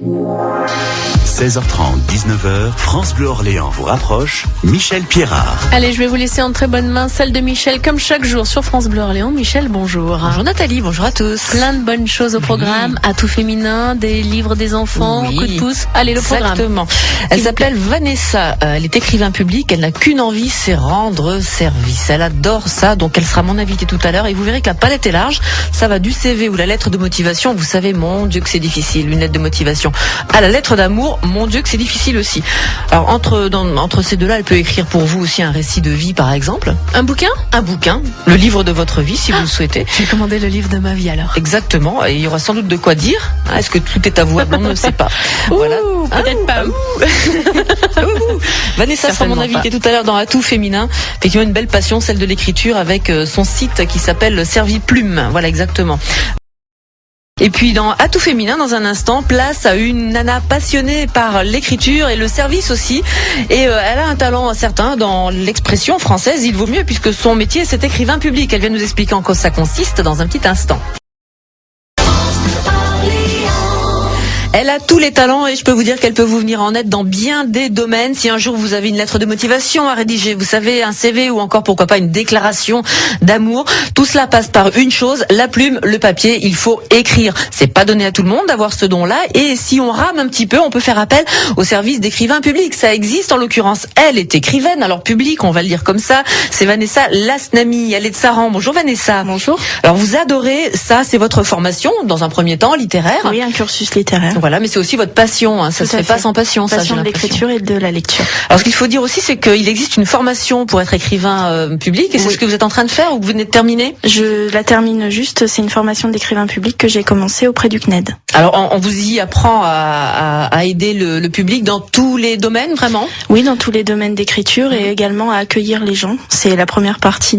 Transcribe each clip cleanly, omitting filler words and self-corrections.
16h30, 19h, France Bleu Orléans vous rapproche, Michel Pierrard. Allez, je vais vous laisser en très bonnes mains, celle de Michel, comme chaque jour sur France Bleu Orléans. Michel, bonjour. Bonjour Nathalie, bonjour à tous. Plein de bonnes choses au programme, atout féminin, des livres des enfants, coup de pouce. Allez, le programme. Exactement. Elle s'appelle Vanessa, elle est écrivain public, elle n'a qu'une envie, c'est rendre service. Elle adore ça, donc elle sera mon invitée tout à l'heure et vous verrez que la palette est large. Ça va du CV ou la lettre de motivation, vous savez, mon Dieu que c'est difficile, une lettre de motivation, à la lettre d'amour, mon Dieu que c'est difficile aussi. Alors entre ces deux-là, elle peut écrire pour vous aussi un récit de vie par exemple. Un bouquin, le livre de votre vie si vous le souhaitez. J'ai commandé le livre de ma vie alors. Exactement, et il y aura sans doute de quoi dire. Est-ce que tout est à vous? On ne sait pas. Voilà. Peut-être pas. Vanessa sera mon invitée tout à l'heure dans Atout féminin. Effectivement, une belle passion, celle de l'écriture, avec son site qui s'appelle Serviplume. Voilà, exactement. Et puis dans Atout féminin, dans un instant, place à une nana passionnée par l'écriture et le service aussi. Et elle a un talent certain dans l'expression française, il vaut mieux, puisque son métier c'est écrivain public. Elle vient nous expliquer en quoi ça consiste dans un petit instant. Elle a tous les talents et je peux vous dire qu'elle peut vous venir en aide dans bien des domaines. Si un jour vous avez une lettre de motivation à rédiger, vous savez, un CV ou encore pourquoi pas une déclaration d'amour, tout cela passe par une chose, la plume, le papier, il faut écrire. C'est pas donné à tout le monde d'avoir ce don-là et si on rame un petit peu, on peut faire appel au service d'écrivain public. Ça existe en l'occurrence. Elle est écrivaine, alors public, on va le dire comme ça. C'est Vanessa Lasnami, elle est de Saran. Bonjour Vanessa. Bonjour. Alors vous adorez ça, c'est votre formation dans un premier temps littéraire. Oui, un cursus littéraire. Voilà, mais c'est aussi votre passion, hein. Ça se fait pas sans passion, ça. Passion de l'écriture et de la lecture. Alors ce qu'il faut dire aussi, c'est qu'il existe une formation pour être écrivain public, et c'est ce que vous êtes en train de faire ou que vous venez de terminer? Je la termine juste, c'est une formation d'écrivain public que j'ai commencé auprès du CNED. Alors on vous y apprend à aider le public dans tous les domaines, vraiment? Oui, dans tous les domaines d'écriture et également à accueillir les gens. C'est la première partie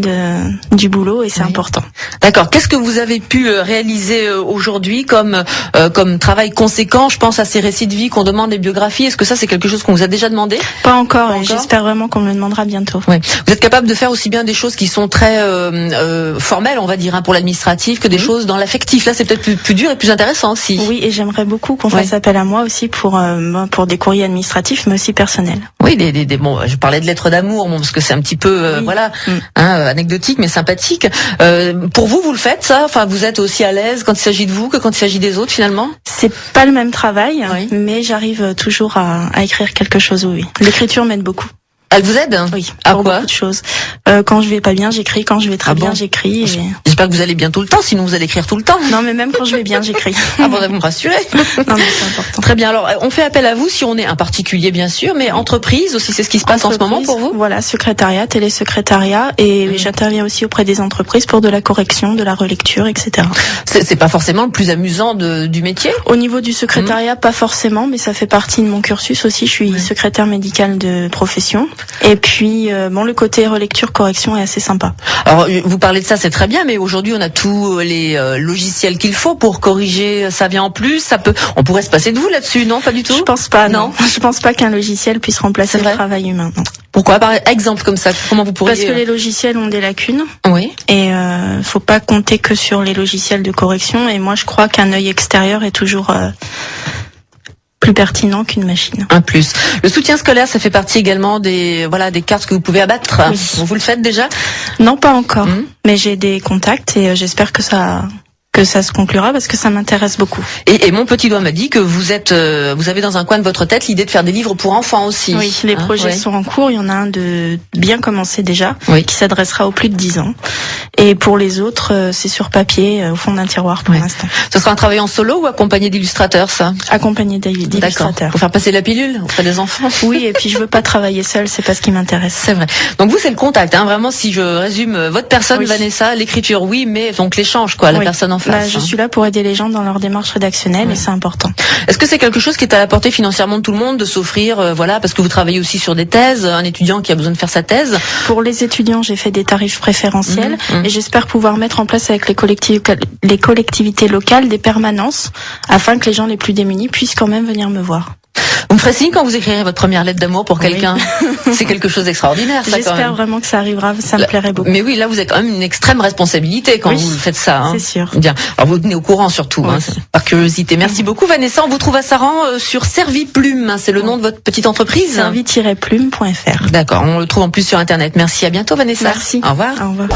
du boulot et c'est important. D'accord. Qu'est-ce que vous avez pu réaliser aujourd'hui comme travail conséquent? Je pense à ces récits de vie qu'on demande, les biographies. Est-ce que ça c'est quelque chose qu'on vous a déjà demandé? Pas encore, et j'espère vraiment qu'on me le demandera bientôt. Oui. Vous êtes capable de faire aussi bien des choses qui sont très formelles, on va dire, pour l'administratif, que des choses dans l'affectif. Là c'est peut-être plus dur et plus intéressant aussi. Oui, et j'aimerais beaucoup qu'on fasse appel à moi aussi pour des courriers administratifs, mais aussi personnels. Oui, bon, je parlais de lettres d'amour, parce que c'est un petit peu, anecdotique, mais sympathique. Pour vous le faites ça? Enfin, vous êtes aussi à l'aise quand il s'agit de vous que quand il s'agit des autres finalement? C'est pas le même travail, mais j'arrive toujours à écrire quelque chose, oui. L'écriture m'aide beaucoup. Elle vous aide? Oui, à pour quoi? beaucoup de choses. Quand je vais pas bien, j'écris. Quand je vais très bien, j'écris. Et... J'espère que vous allez bien tout le temps, sinon vous allez écrire tout le temps. Non, mais même quand je vais bien, j'écris. Ah bon, vous me rassurez. Non, mais c'est important. Très bien. Alors, on fait appel à vous si on est un particulier, bien sûr, mais entreprise aussi, c'est ce qui se passe en ce moment pour vous? Voilà, secrétariat, télésecrétariat, et j'interviens aussi auprès des entreprises pour de la correction, de la relecture, etc. C'est pas forcément le plus amusant du métier? Au niveau du secrétariat, pas forcément, mais ça fait partie de mon cursus aussi. Je suis secrétaire médicale de profession. Et puis, le côté relecture, correction est assez sympa. Alors, vous parlez de ça, c'est très bien, mais aujourd'hui, on a tous les logiciels qu'il faut pour corriger. Ça vient en plus. On pourrait se passer de vous là-dessus, non? Pas du tout? Je pense pas, non. Je pense pas qu'un logiciel puisse remplacer le travail humain, non. Pourquoi? Par exemple comme ça, comment vous pourriez... Parce que les logiciels ont des lacunes. Oui. Et faut pas compter que sur les logiciels de correction. Et moi, je crois qu'un œil extérieur est toujours... plus pertinent qu'une machine. Un plus. Le soutien scolaire, ça fait partie également des cartes que vous pouvez abattre. Oui. Vous le faites déjà? Non, pas encore. Mais j'ai des contacts et j'espère que ça se conclura parce que ça m'intéresse beaucoup. Et mon petit doigt m'a dit que vous avez dans un coin de votre tête l'idée de faire des livres pour enfants aussi. Oui, les projets sont en cours. Il y en a un de bien commencé déjà, qui s'adressera aux plus de 10 ans. Et pour les autres, c'est sur papier, au fond d'un tiroir pour l'instant. Ce sera un travail en solo ou accompagné d'illustrateurs, ça? Accompagné d'illustrateurs. Pour faire passer la pilule auprès des enfants. Oui, et puis je veux pas travailler seule, c'est pas ce qui m'intéresse. C'est vrai. Donc vous, c'est le contact, vraiment, si je résume votre personne, Vanessa, l'écriture, oui, mais donc l'échange, la personne en face. Je suis là pour aider les gens dans leur démarche rédactionnelle et c'est important. Est-ce que c'est quelque chose qui est à la portée financièrement de tout le monde de s'offrir, parce que vous travaillez aussi sur des thèses, un étudiant qui a besoin de faire sa thèse? Pour les étudiants, j'ai fait des tarifs préférentiels et j'espère pouvoir mettre en place avec les collectivités locales des permanences afin que les gens les plus démunis puissent quand même venir me voir. Vous me ferez signe quand vous écrirez votre première lettre d'amour pour quelqu'un. C'est quelque chose d'extraordinaire, ça. J'espère vraiment que ça arrivera, ça me plairait beaucoup. Mais oui, là, vous avez quand même une extrême responsabilité quand vous faites ça. Hein. C'est sûr. Bien. Alors, vous tenez au courant surtout, par curiosité. Merci beaucoup, Vanessa. On vous trouve à Saran sur Serviplume. Hein, c'est le nom de votre petite entreprise. Servi-plume.fr. D'accord. On le trouve en plus sur Internet. Merci. À bientôt, Vanessa. Merci. Au revoir. Au revoir.